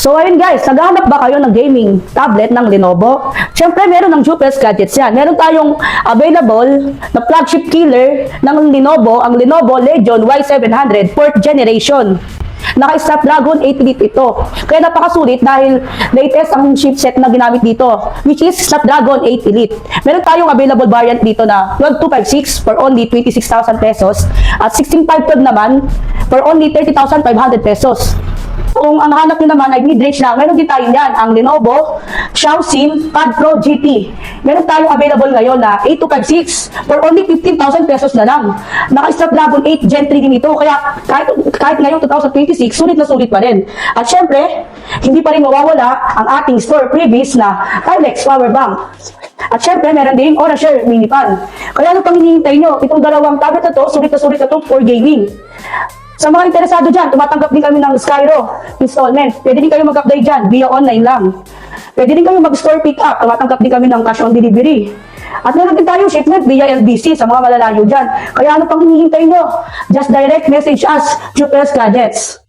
So ayun guys, naghahanap ba kayo ng gaming tablet ng Lenovo? Siyempre meron ng Jupes Gadgets yan. Meron tayong available na flagship killer ng Lenovo, ang Lenovo Legion Y700 4th generation. Naka-Snapdragon 8 Elite ito. Kaya napakasulit dahil latest ang chipset na ginamit dito, which is Snapdragon 8 Elite. Meron tayong available variant dito na 12256 for only 26,000 pesos at 16512 naman for only 30,500 pesos. Kung ang hanap nyo naman ay mid-range na, meron din tayo yan, ang Lenovo Xiaosim Pad Pro GT. Meron tayong available ngayon na 8256 for only 15,000 pesos na lang. Naka-Snapdragon 8 Gen 3 din ito, kaya kahit ngayong 2026, sulit na sulit pa rin. At syempre, hindi pa rin mawawala ang ating store previous na Tilex Power Bank. At syempre, meron din Aurashare Mini Fan. Kaya ano pang hinihintay nyo? Itong dalawang tablet na to, sulit na to for gaming. Sa mga interesado dyan, tumatanggap din kami ng Skyro installment. Pwede din kayo mag-apply dyan, via online lang. Pwede din kayo mag-store pick up, tumatanggap din kami ng cash on delivery. At meron din tayo shipment via LBC sa mga malalayo dyan. Kaya ano pang hinihintay nyo? Just direct message us, Jupes Gadgets.